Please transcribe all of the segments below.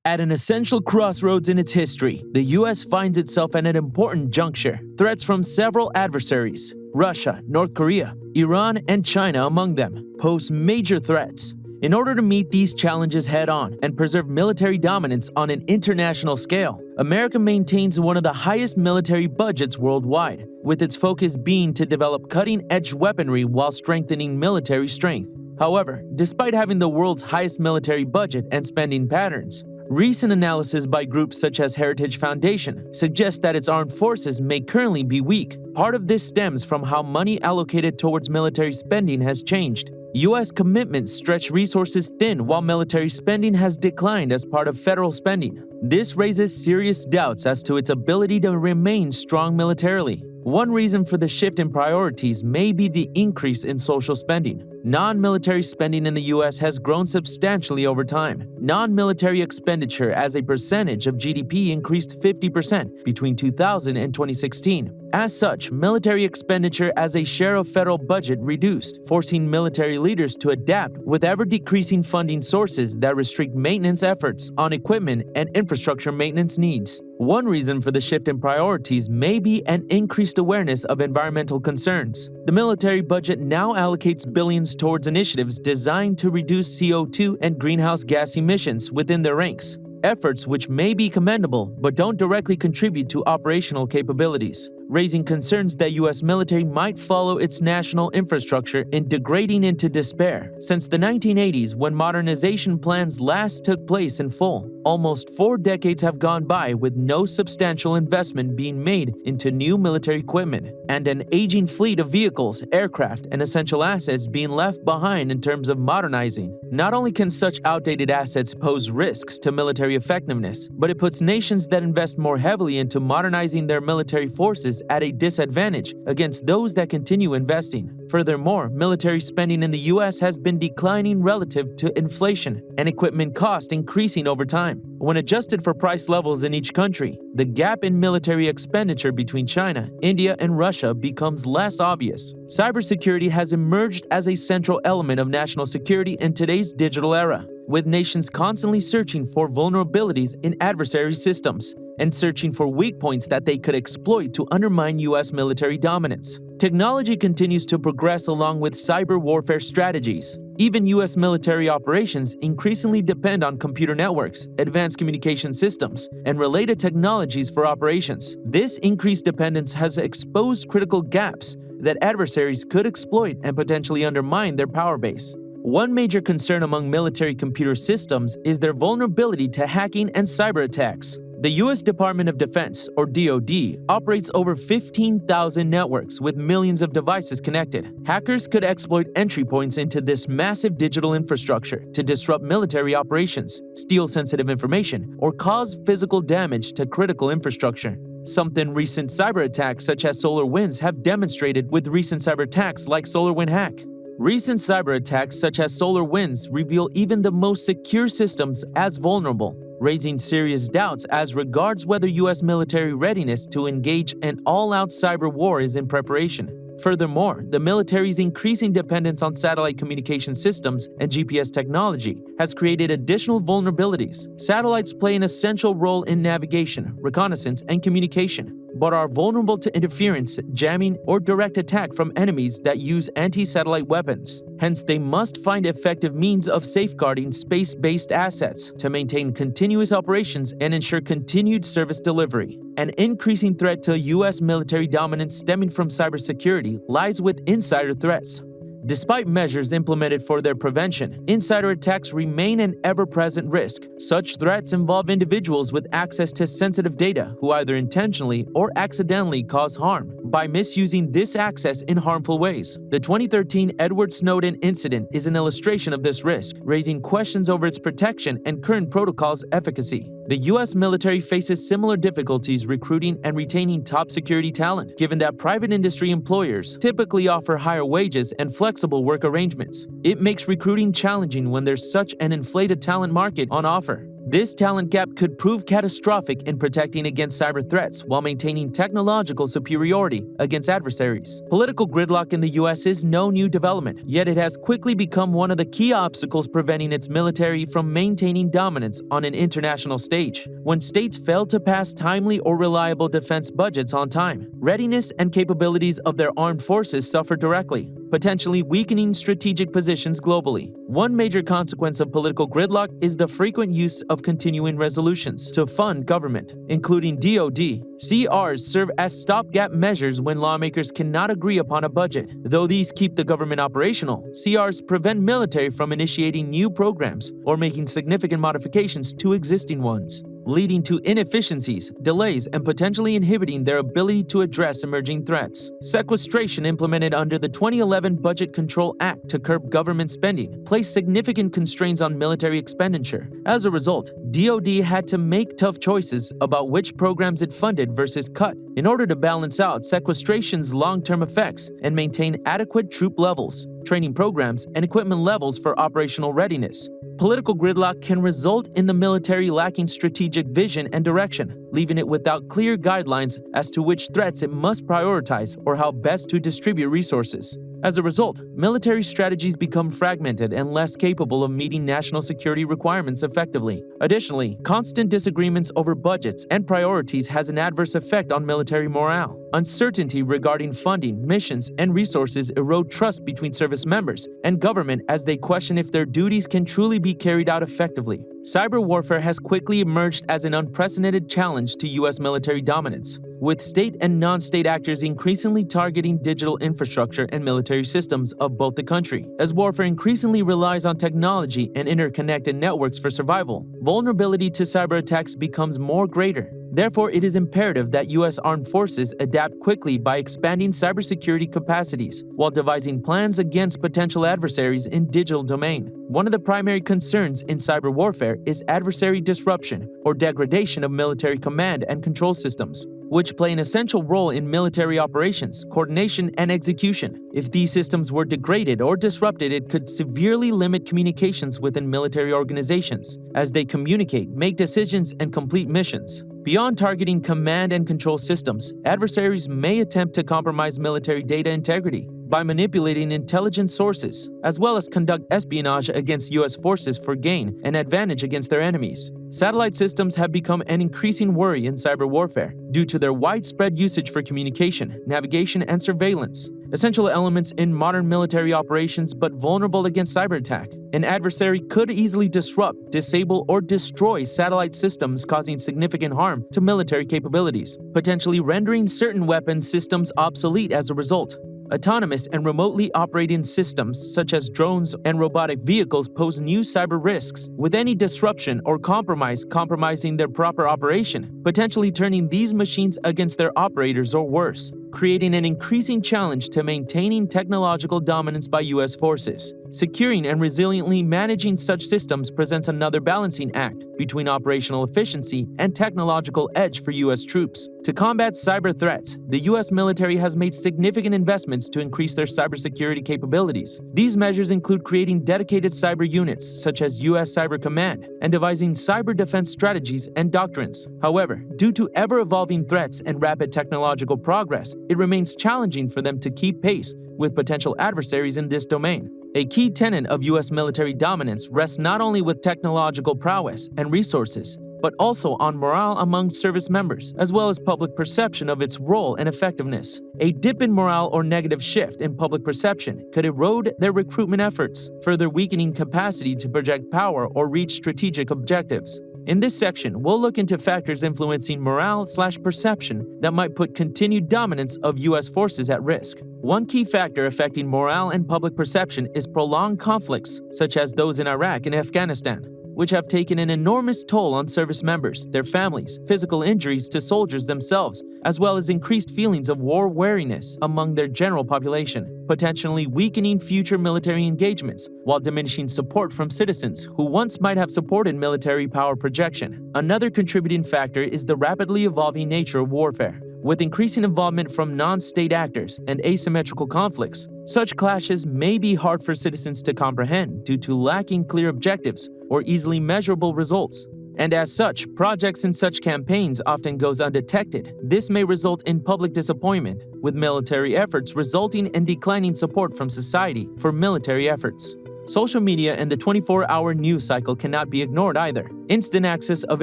At an essential crossroads in its history, the U.S. finds itself at an important juncture. Threats from several adversaries, Russia, North Korea, Iran, and China among them, pose major threats. In order to meet these challenges head-on and preserve military dominance on an international scale, America maintains one of the highest military budgets worldwide, with its focus being to develop cutting-edge weaponry while strengthening military strength. However, despite having the world's highest military budget and spending patterns, recent analysis by groups such as Heritage Foundation suggests that its armed forces may currently be weak. Part of this stems from how money allocated towards military spending has changed. U.S. commitments stretch resources thin while military spending has declined as part of federal spending. This raises serious doubts as to its ability to remain strong militarily. One reason for the shift in priorities may be the increase in social spending. Non-military spending in the U.S. has grown substantially over time. Non-military expenditure as a percentage of GDP increased 50% between 2000 and 2016. As such, military expenditure as a share of federal budget reduced, forcing military leaders to adapt with ever-decreasing funding sources that restrict maintenance efforts on equipment and infrastructure maintenance needs. One reason for the shift in priorities may be an increased awareness of environmental concerns. The military budget now allocates billions towards initiatives designed to reduce CO2 and greenhouse gas emissions within their ranks, efforts which may be commendable but don't directly contribute to operational capabilities, raising concerns that U.S. military might follow its national infrastructure in degrading into despair. Since the 1980s, when modernization plans last took place in full, almost 4 decades have gone by with no substantial investment being made into new military equipment, and an aging fleet of vehicles, aircraft, and essential assets being left behind in terms of modernizing. Not only can such outdated assets pose risks to military effectiveness, but it puts nations that invest more heavily into modernizing their military forces at a disadvantage against those that continue investing. Furthermore, military spending in the U.S. has been declining relative to inflation and equipment cost increasing over time. When adjusted for price levels in each country, the gap in military expenditure between China, India, and Russia becomes less obvious. Cybersecurity has emerged as a central element of national security in today's digital era, with nations constantly searching for vulnerabilities in adversary systems and searching for weak points that they could exploit to undermine U.S. military dominance. Technology continues to progress along with cyber warfare strategies. Even U.S. military operations increasingly depend on computer networks, advanced communication systems, and related technologies for operations. This increased dependence has exposed critical gaps that adversaries could exploit and potentially undermine their power base. One major concern among military computer systems is their vulnerability to hacking and cyber attacks. The U.S. Department of Defense, or DoD, operates over 15,000 networks with millions of devices connected. Hackers could exploit entry points into this massive digital infrastructure to disrupt military operations, steal sensitive information, or cause physical damage to critical infrastructure. Something recent cyber attacks such as SolarWinds have demonstrated with recent cyber attacks like SolarWinds hack. Recent cyber attacks such as SolarWinds reveal even the most secure systems as vulnerable, raising serious doubts as regards whether U.S. military readiness to engage an all-out cyber war is in preparation. Furthermore, the military's increasing dependence on satellite communication systems and GPS technology has created additional vulnerabilities. Satellites play an essential role in navigation, reconnaissance, and communication, but are vulnerable to interference, jamming, or direct attack from enemies that use anti-satellite weapons. Hence, they must find effective means of safeguarding space-based assets to maintain continuous operations and ensure continued service delivery. An increasing threat to U.S. military dominance stemming from cybersecurity lies with insider threats. Despite measures implemented for their prevention, insider attacks remain an ever-present risk. Such threats involve individuals with access to sensitive data who either intentionally or accidentally cause harm by misusing this access in harmful ways. The 2013 Edward Snowden incident is an illustration of this risk, raising questions over its protection and current protocol's efficacy. The U.S. military faces similar difficulties recruiting and retaining top security talent, given that private industry employers typically offer higher wages and flexible work arrangements. It makes recruiting challenging when there's such an inflated talent market on offer. This talent gap could prove catastrophic in protecting against cyber threats while maintaining technological superiority against adversaries. Political gridlock in the US is no new development, yet it has quickly become one of the key obstacles preventing its military from maintaining dominance on an international stage. When states fail to pass timely or reliable defense budgets on time, readiness and capabilities of their armed forces suffer directly, potentially weakening strategic positions globally. One major consequence of political gridlock is the frequent use of continuing resolutions to fund government, including DoD. CRs serve as stopgap measures when lawmakers cannot agree upon a budget. Though these keep the government operational, CRs prevent military from initiating new programs or making significant modifications to existing ones, leading to inefficiencies, delays, and potentially inhibiting their ability to address emerging threats. Sequestration implemented under the 2011 Budget Control Act to curb government spending placed significant constraints on military expenditure. As a result, DoD had to make tough choices about which programs it funded versus cut in order to balance out sequestration's long-term effects and maintain adequate troop levels, training programs, and equipment levels for operational readiness. Political gridlock can result in the military lacking strategic vision and direction, leaving it without clear guidelines as to which threats it must prioritize or how best to distribute resources. As a result, military strategies become fragmented and less capable of meeting national security requirements effectively. Additionally, constant disagreements over budgets and priorities has an adverse effect on military morale. Uncertainty regarding funding, missions, and resources erode trust between service members and government as they question if their duties can truly be carried out effectively. Cyber warfare has quickly emerged as an unprecedented challenge to U.S. military dominance, with state and non-state actors increasingly targeting digital infrastructure and military systems of both the country. As warfare increasingly relies on technology and interconnected networks for survival, vulnerability to cyber attacks becomes more greater. Therefore, it is imperative that U.S. armed forces adapt quickly by expanding cybersecurity capacities while devising plans against potential adversaries in digital domain. One of the primary concerns in cyber warfare is adversary disruption or degradation of military command and control systems, which play an essential role in military operations, coordination, and execution. If these systems were degraded or disrupted, it could severely limit communications within military organizations as they communicate, make decisions, and complete missions. Beyond targeting command and control systems, adversaries may attempt to compromise military data integrity by manipulating intelligence sources, as well as conduct espionage against U.S. forces for gain and advantage against their enemies. Satellite systems have become an increasing worry in cyber warfare due to their widespread usage for communication, navigation, and surveillance. Essential elements in modern military operations but vulnerable against cyber attack. An adversary could easily disrupt, disable, or destroy satellite systems, causing significant harm to military capabilities, potentially rendering certain weapon systems obsolete as a result. Autonomous and remotely operating systems such as drones and robotic vehicles pose new cyber risks, with any disruption or compromising their proper operation, potentially turning these machines against their operators or worse, creating an increasing challenge to maintaining technological dominance by U.S. forces. Securing and resiliently managing such systems presents another balancing act between operational efficiency and technological edge for U.S. troops. To combat cyber threats, the U.S. military has made significant investments to increase their cybersecurity capabilities. These measures include creating dedicated cyber units, such as U.S. Cyber Command, and devising cyber defense strategies and doctrines. However, due to ever-evolving threats and rapid technological progress, it remains challenging for them to keep pace with potential adversaries in this domain. A key tenet of U.S. military dominance rests not only with technological prowess and resources, but also on morale among service members, as well as public perception of its role and effectiveness. A dip in morale or negative shift in public perception could erode their recruitment efforts, further weakening capacity to project power or reach strategic objectives. In this section, we'll look into factors influencing morale/perception that might put continued dominance of U.S. forces at risk. One key factor affecting morale and public perception is prolonged conflicts, such as those in Iraq and Afghanistan, which have taken an enormous toll on service members, their families, physical injuries to soldiers themselves, as well as increased feelings of war weariness among their general population, potentially weakening future military engagements while diminishing support from citizens who once might have supported military power projection. Another contributing factor is the rapidly evolving nature of warfare. With increasing involvement from non-state actors and asymmetrical conflicts, such clashes may be hard for citizens to comprehend due to lacking clear objectives or easily measurable results. And as such, projects in such campaigns often goes undetected. This may result in public disappointment, with military efforts resulting in declining support from society for military efforts. Social media and the 24-hour news cycle cannot be ignored either. Instant access of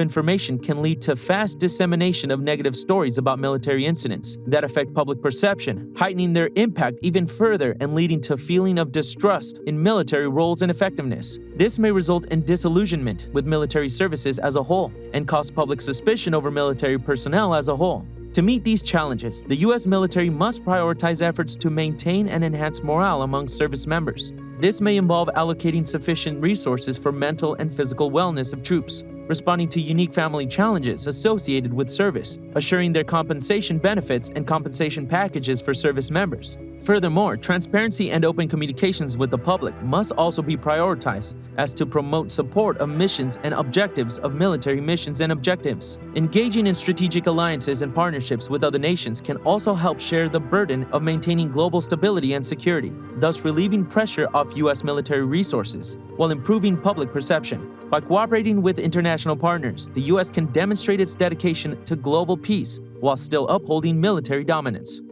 information can lead to fast dissemination of negative stories about military incidents that affect public perception, heightening their impact even further and leading to a feeling of distrust in military roles and effectiveness. This may result in disillusionment with military services as a whole and cause public suspicion over military personnel as a whole. To meet these challenges, the U.S. military must prioritize efforts to maintain and enhance morale among service members. This may involve allocating sufficient resources for mental and physical wellness of troops, responding to unique family challenges associated with service, assuring their compensation benefits and compensation packages for service members. Furthermore, transparency and open communications with the public must also be prioritized as to promote support of missions and objectives of military missions and objectives. Engaging in strategic alliances and partnerships with other nations can also help share the burden of maintaining global stability and security, thus relieving pressure off U.S. military resources while improving public perception. By cooperating with international partners, the U.S. can demonstrate its dedication to global peace while still upholding military dominance.